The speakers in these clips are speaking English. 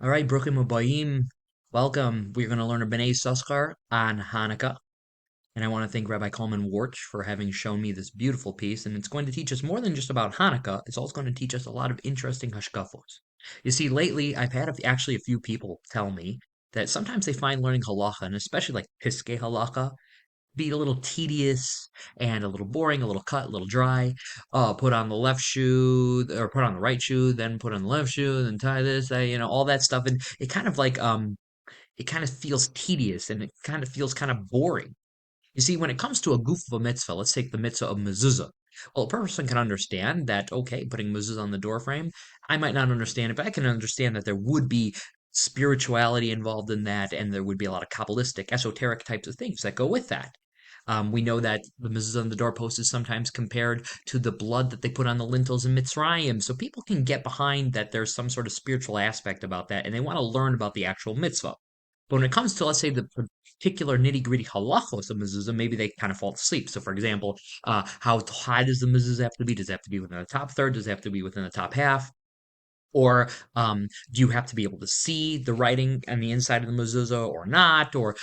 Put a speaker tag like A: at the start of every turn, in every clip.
A: All right, Brooklyn Mabayim, welcome. We're going to learn a Bnei Yissachar on Hanukkah. And I want to thank Rabbi Coleman Warch for having shown me this beautiful piece. And it's going to teach us more than just about Hanukkah. It's also going to teach us a lot of interesting hashkafos. You see, lately I've had actually a few people tell me that sometimes they find learning halacha, and especially like piskei halacha, be a little tedious and a little boring, a little cut, a little dry. Put on the left shoe or put on the right shoe, then put on the left shoe, then tie this, all that stuff. And it kind of it kind of feels tedious and it kind of feels kind of boring. You see, when it comes to a goof of a mitzvah, let's take the mitzvah of mezuzah. Well, a person can understand that, okay, putting mezuzah on the door frame, I might not understand it, but I can understand that there would be spirituality involved in that, and there would be a lot of Kabbalistic, esoteric types of things that go with that. We know that the mezuzah on the doorpost is sometimes compared to the blood that they put on the lintels in Mitzrayim. So people can get behind that there's some sort of spiritual aspect about that, and they want to learn about the actual mitzvah. But when it comes to, let's say, the particular nitty-gritty halachos of mezuzah, maybe they kind of fall asleep. So, for example, how high does the mezuzah have to be? Does it have to be within the top third? Does it have to be within the top half? Or do you have to be able to see the writing on the inside of the mezuzah or not? Or,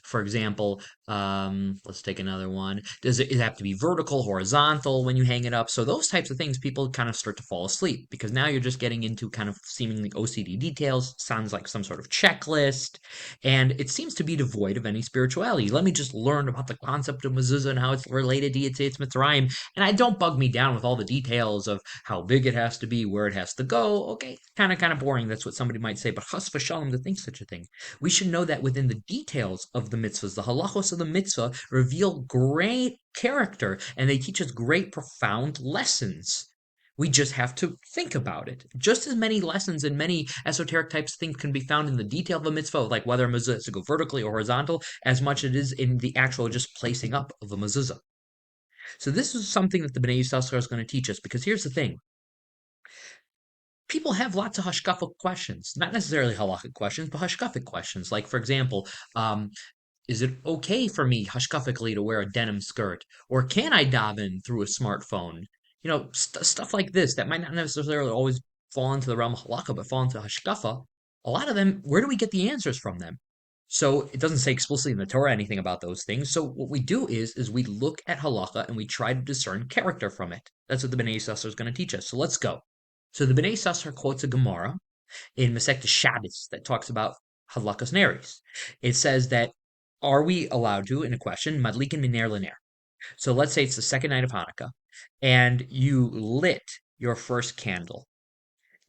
A: for example, let's take another one. Does it have to be vertical, horizontal when you hang it up? So those types of things, people kind of start to fall asleep because now you're just getting into kind of seemingly OCD details. Sounds like some sort of checklist, and it seems to be devoid of any spirituality. Let me just learn about the concept of mezuzah and how it's related to Yitzhak Mitzrayim, and I don't bug me down with all the details of how big it has to be, where it has to go. Okay, kind of boring. That's what somebody might say. But chas v'shalom to think such a thing. We should know that within the details of the mitzvahs, the halachos of the mitzvah reveal great character, and they teach us great, profound lessons. We just have to think about it. Just as many lessons and many esoteric types of things can be found in the detail of a mitzvah, like whether a mezuzah is to go vertically or horizontal, as much as it is in the actual just placing up of a mezuzah. So this is something that the Bnei Yissachar is going to teach us, because here's the thing. People have lots of hashkafic questions, not necessarily halachic questions, but hashkafic questions. Like, for example, is it okay for me hashkafically to wear a denim skirt? Or can I daven through a smartphone? Stuff like this that might not necessarily always fall into the realm of halakha, but fall into hashkafa. A lot of them, where do we get the answers from them? So it doesn't say explicitly in the Torah anything about those things. So what we do is we look at halakha and we try to discern character from it. That's what the Bnei Yissachar is going to teach us. So let's go. So the Bnei Yissachar quotes a Gemara in Masechta Shabbos that talks about halakas neris. It says that, are we allowed to, in a question, madlikin miner liner? So let's say it's the second night of Hanukkah, and you lit your first candle,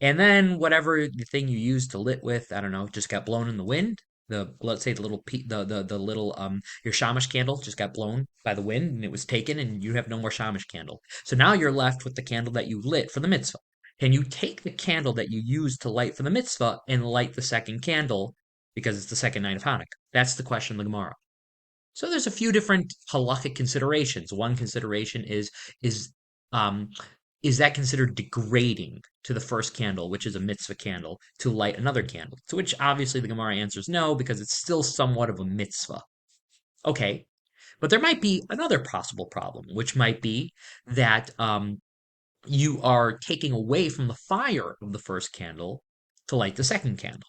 A: and then whatever the thing you used to lit with, I don't know, just got blown in the wind. Let's say the little the little your shamash candle just got blown by the wind and it was taken, and you have no more shamash candle. So now you're left with the candle that you lit for the mitzvah. Can you take the candle that you used to light for the mitzvah and light the second candle because it's the second night of Hanukkah? That's the question of the Gemara. So there's a few different halachic considerations. One consideration is um, is that considered degrading to the first candle, which is a mitzvah candle, to light another candle? To which obviously the Gemara answers no, because it's still somewhat of a mitzvah. Okay, but there might be another possible problem, which might be that you are taking away from the fire of the first candle to light the second candle.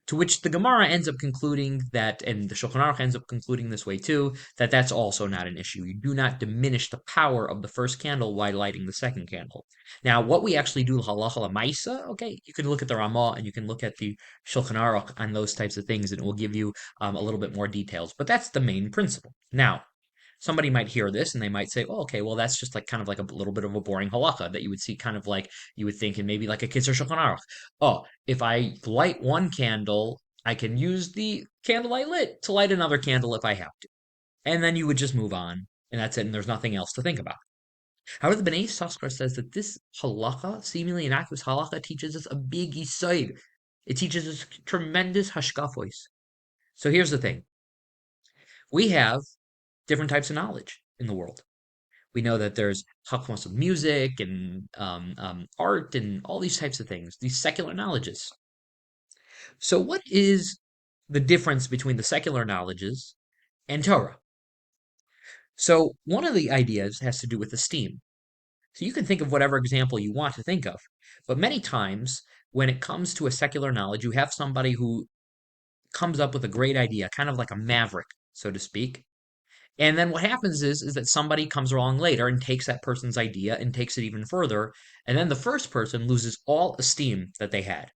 A: To which the Gemara ends up concluding that, and the Shulchan Aruch ends up concluding this way too, that that's also not an issue. You do not diminish the power of the first candle while lighting the second candle. Now, what we actually do, halacha lemaisa, okay, you can look at the Ramah and you can look at the Shulchan Aruch on those types of things, and it will give you a little bit more details. But that's the main principle. Now, somebody might hear this and they might say, oh, okay, well, that's just like kind of like a little bit of a boring halacha that you would see kind of like you would think in maybe like a Kitzur Shulchan Aruch. Oh, if I light one candle, I can use the candle I lit to light another candle if I have to. And then you would just move on, and that's it, and there's nothing else to think about. However, the Bnei Yissachar says that this halacha, seemingly innocuous halacha, teaches us a big yisoid. It teaches us tremendous hashkafos. So here's the thing. We have different types of knowledge in the world. We know that there's hakmos of music and art and all these types of things, these secular knowledges. So, what is the difference between the secular knowledges and Torah? So, one of the ideas has to do with esteem. So, you can think of whatever example you want to think of, but many times when it comes to a secular knowledge, you have somebody who comes up with a great idea, kind of like a maverick, so to speak. And then what happens is that somebody comes along later and takes that person's idea and takes it even further. And then the first person loses all esteem that they had.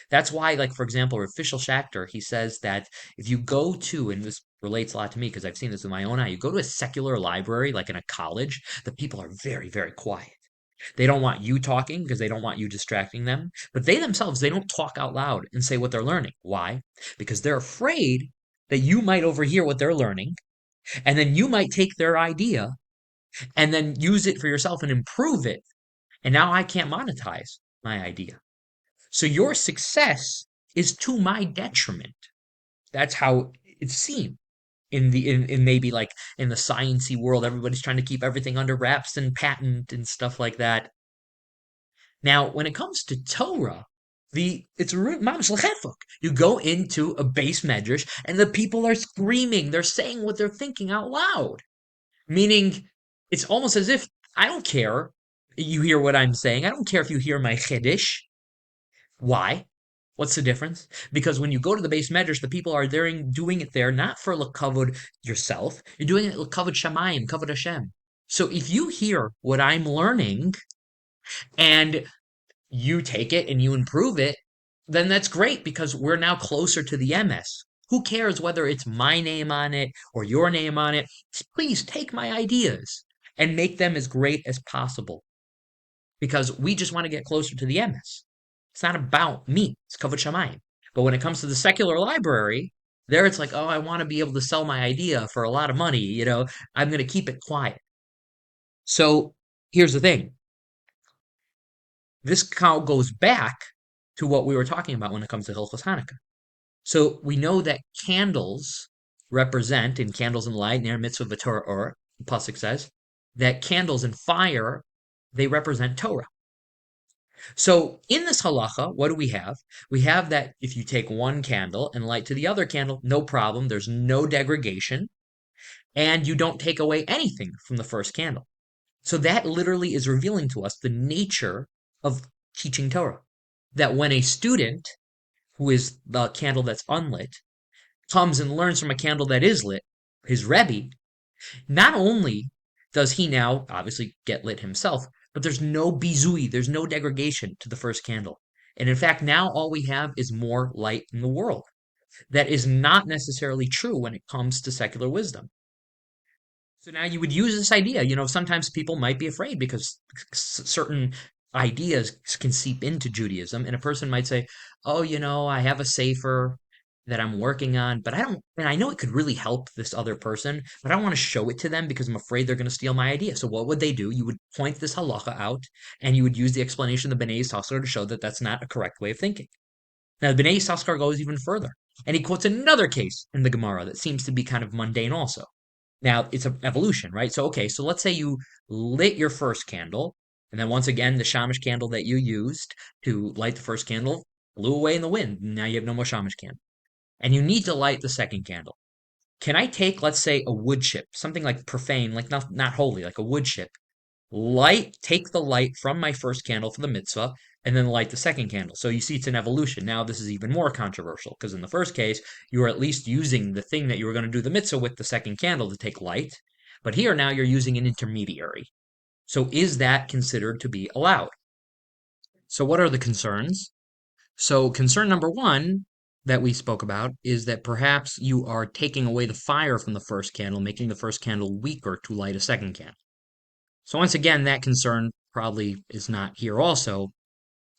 A: That's why, like, for example, Official Schachter, he says that if you go to, and this relates a lot to me because I've seen this with my own eye, you go to a secular library, like in a college, the people are very, very quiet. They don't want you talking because they don't want you distracting them. But they themselves, they don't talk out loud and say what they're learning. Why? Because they're afraid that you might overhear what they're learning, and then you might take their idea and then use it for yourself and improve it. And now I can't monetize my idea. So your success is to my detriment. That's how it's seen in maybe like in the sciencey world. Everybody's trying to keep everything under wraps and patent and stuff like that. Now, when it comes to Torah, it's mamash l'chefuk. You go into a base medrash and the people are screaming. They're saying what they're thinking out loud. Meaning, it's almost as if I don't care. You hear what I'm saying. I don't care if you hear my chiddush. Why? What's the difference? Because when you go to the base medrash, the people are there doing it there not for l'kavod yourself. You're doing it l'kavod shamayim, kavod Hashem. So if you hear what I'm learning and you take it and you improve it, then that's great because we're now closer to the MS. Who cares whether it's my name on it or your name on it? Please take my ideas and make them as great as possible because we just want to get closer to the MS. It's not about me. It's kavod shamayim. But when it comes to the secular library, there it's like, oh, I want to be able to sell my idea for a lot of money. I'm going to keep it quiet. So here's the thing. This goes back to what we were talking about when it comes to Hilchos Hanukkah. So we know that candles represent, in candles and light, near mitzvah v'torah or, the pasuk says, that candles and fire, they represent Torah. So in this halacha, what do we have? We have that if you take one candle and light to the other candle, no problem, there's no degradation, and you don't take away anything from the first candle. So that literally is revealing to us the nature of teaching Torah. That when a student, who is the candle that's unlit, comes and learns from a candle that is lit, his Rebbe, not only does he now obviously get lit himself, but there's no bizui, there's no degradation to the first candle. And in fact, now all we have is more light in the world. That is not necessarily true when it comes to secular wisdom. So now you would use this idea. Sometimes people might be afraid because certain ideas can seep into Judaism, and a person might say, "Oh, I have a sefer that I'm working on, but and I know it could really help this other person, but I don't want to show it to them because I'm afraid they're going to steal my idea." So what would they do? You would point this halacha out, and you would use the explanation of the Bnei Yissachar to show that that's not a correct way of thinking. Now, the Bnei Yissachar goes even further, and he quotes another case in the Gemara that seems to be kind of mundane also. Now, it's an evolution, right? So, okay, so let's say you lit your first candle, and then once again, the shamash candle that you used to light the first candle blew away in the wind. Now you have no more shamash candle. And you need to light the second candle. Can I take, let's say, a wood chip, something like profane, like not holy, like a wood chip, take the light from my first candle for the mitzvah, and then light the second candle. So you see it's an evolution. Now this is even more controversial, because in the first case, you were at least using the thing that you were going to do the mitzvah with, the second candle, to take light. But here now you're using an intermediary. So is that considered to be allowed? So what are the concerns? So concern number one that we spoke about is that perhaps you are taking away the fire from the first candle, making the first candle weaker to light a second candle. So once again, that concern probably is not here also.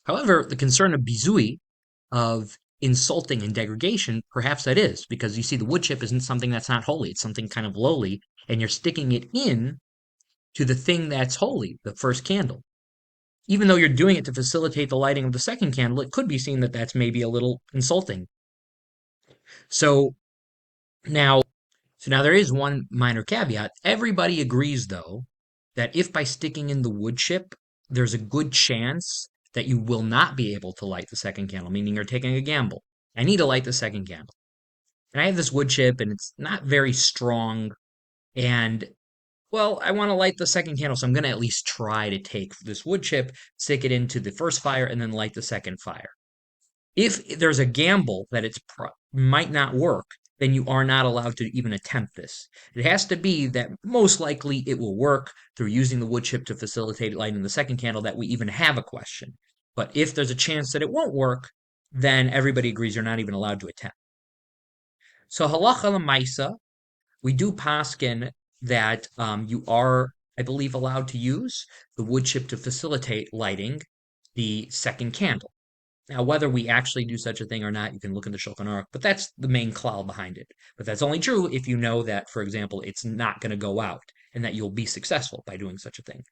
A: However, the concern of bizui, of insulting and degradation, perhaps that is, because you see the wood chip isn't something that's not holy. It's something kind of lowly, and you're sticking it in to the thing that's holy, the first candle. Even though you're doing it to facilitate the lighting of the second candle, it could be seen that that's maybe a little insulting. So now there is one minor caveat. Everybody agrees, though, that if by sticking in the wood chip, there's a good chance that you will not be able to light the second candle, meaning you're taking a gamble. I need to light the second candle. And I have this wood chip, and it's not very strong, and Well, I want to light the second candle, so I'm going to at least try to take this wood chip, stick it into the first fire, and then light the second fire. If there's a gamble that might not work, then you are not allowed to even attempt this. It has to be that most likely it will work through using the wood chip to facilitate lighting the second candle that we even have a question. But if there's a chance that it won't work, then everybody agrees you're not even allowed to attempt. So halacha l'maisa, we do paskin that you are, I believe, allowed to use the wood chip to facilitate lighting the second candle. Now, whether we actually do such a thing or not, you can look in the Shulchan Aruch, but that's the main klal behind it. But that's only true if you know that, for example, it's not going to go out and that you'll be successful by doing such a thing.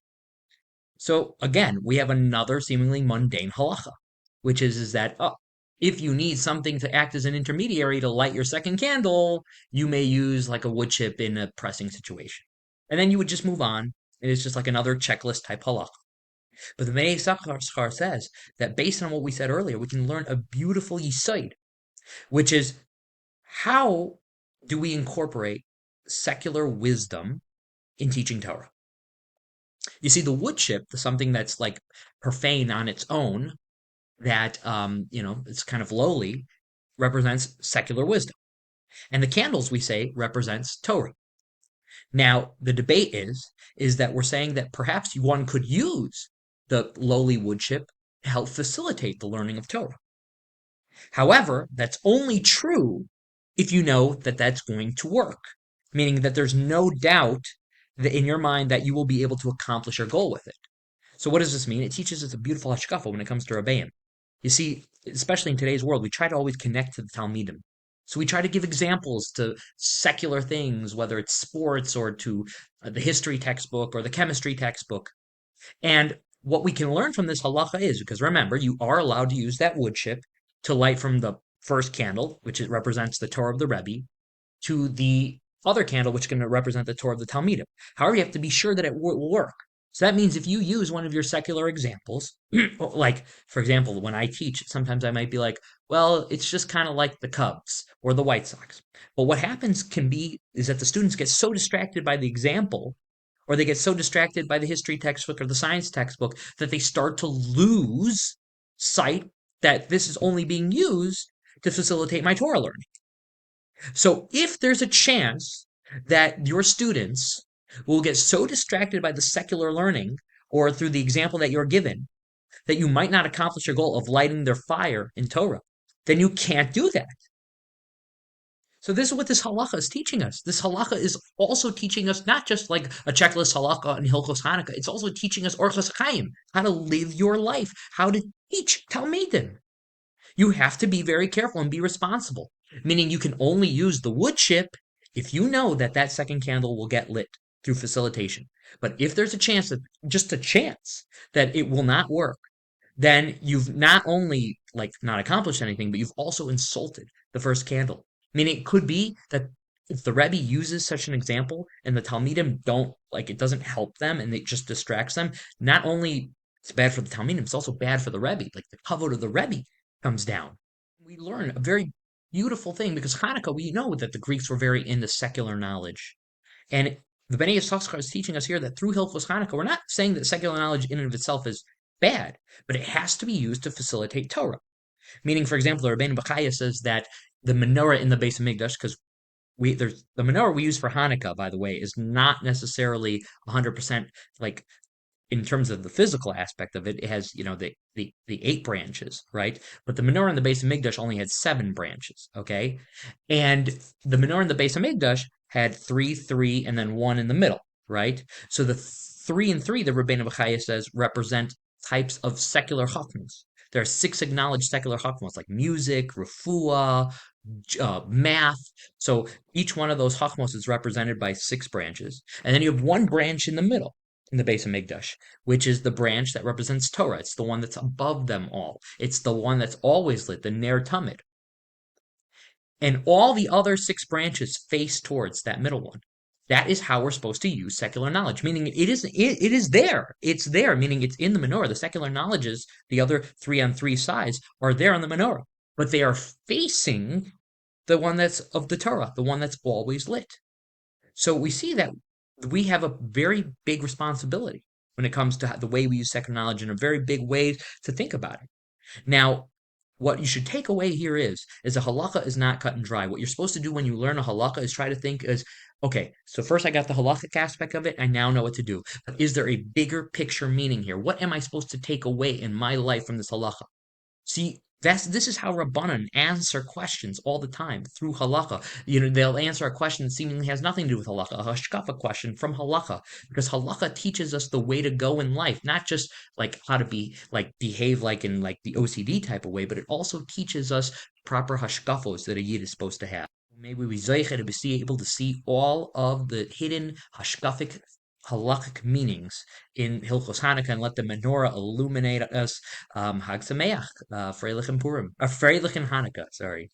A: So again, we have another seemingly mundane halacha, which is that if you need something to act as an intermediary to light your second candle, you may use like a wood chip in a pressing situation. And then you would just move on. And it's just like another checklist type halacha. But the Bnei Yissachar says that based on what we said earlier, we can learn a beautiful yisod, which is how do we incorporate secular wisdom in teaching Torah? You see, the wood chip, something that's like profane on its own, that it's kind of lowly, represents secular wisdom. And the candles, we say, represents Torah. Now, the debate is that we're saying that perhaps one could use the lowly wood chip to help facilitate the learning of Torah. However, that's only true if you know that that's going to work, meaning that there's no doubt that in your mind that you will be able to accomplish your goal with it. So what does this mean? It teaches us a beautiful hashkafa when it comes to Rebbeim. You see, especially in today's world, we try to always connect to the Talmidim. So we try to give examples to secular things, whether it's sports or to the history textbook or the chemistry textbook. And what we can learn from this halacha is, because remember, you are allowed to use that wood chip to light from the first candle, which represents the Torah of the Rebbe, to the other candle, which can represent the Torah of the Talmidim. However, you have to be sure that it will work. So that means if you use one of your secular examples, like, for example, when I teach, sometimes I might be like, well, it's just kind of like the Cubs or the White Sox. But what happens is that the students get so distracted by the example, or they get so distracted by the history textbook or the science textbook that they start to lose sight that this is only being used to facilitate my Torah learning. So if there's a chance that your students will get so distracted by the secular learning or through the example that you're given that you might not accomplish your goal of lighting their fire in Torah, then you can't do that. So this is what this halacha is teaching us. This halacha is also teaching us not just like a checklist halacha and Hilchos Hanukkah. It's also teaching us Orchos Chaim, how to live your life, how to teach Talmidim. You have to be very careful and be responsible, meaning you can only use the wood chip if you know that that second candle will get lit through facilitation. But if there's a chance that just a chance that it will not work, then you've not only like not accomplished anything, but you've also insulted the first candle. Meaning it could be that if the Rebbe uses such an example and the Talmidim don't like it doesn't help them and it just distracts them, not only it's bad for the Talmidim, it's also bad for the Rebbe. Like the kavod of the Rebbe comes down. We learn a very beautiful thing because Hanukkah, we know that the Greeks were very into secular knowledge. And the Bnei Yissachar is teaching us here that through Hilchos Hanukkah, we're not saying that secular knowledge in and of itself is bad, but it has to be used to facilitate Torah. Meaning, for example, the Rabbeinu Bechaya says that the menorah in the Beis Hamikdash, because there's the menorah we use for Hanukkah, by the way, is not necessarily 100% like in terms of the physical aspect of it. It has the 8 branches, right? But the menorah in the Beis Hamikdash only had 7 branches, okay? And the menorah in the Beis Hamikdash had 3, 3, and then 1 in the middle, right? So the 3 and 3, the Rabbeinu Bechaya says, represent types of secular chachmas. There are 6 acknowledged secular chachmas like music, refuah, math. So each one of those chachmos is represented by 6 branches, and then you have 1 branch in the middle in the Beis Hamikdash, which is the branch that represents Torah. It's the one that's above them all. It's the one that's always lit, the Ner Tamid. And all the other 6 branches face towards that middle one. That is how we're supposed to use secular knowledge, meaning it is there. It's there, meaning it's in the menorah. The secular knowledges, the other 3 on 3 sides, are there on the menorah, but they are facing the one that's of the Torah, the one that's always lit. So we see that we have a very big responsibility when it comes to the way we use second knowledge in a very big way to think about it. Now, what you should take away here is a halacha is not cut and dry. What you're supposed to do when you learn a halacha is try to think is, okay, so first I got the halachic aspect of it, I now know what to do. But is there a bigger picture meaning here? What am I supposed to take away in my life from this halacha? See, this is how Rabbanan answer questions all the time through halacha. They'll answer a question that seemingly has nothing to do with halacha, a hashkafa question from halacha, because halacha teaches us the way to go in life, not just like how to behave like in like the OCD type of way, but it also teaches us proper hashkafos that a yid is supposed to have. Maybe we zeicha to be able to see all of the hidden hashkafic halachic meanings in Hilchos Hanukkah and let the menorah illuminate us. Hag Sameach, Freilich and Purim, Freilich and Hanukkah, sorry.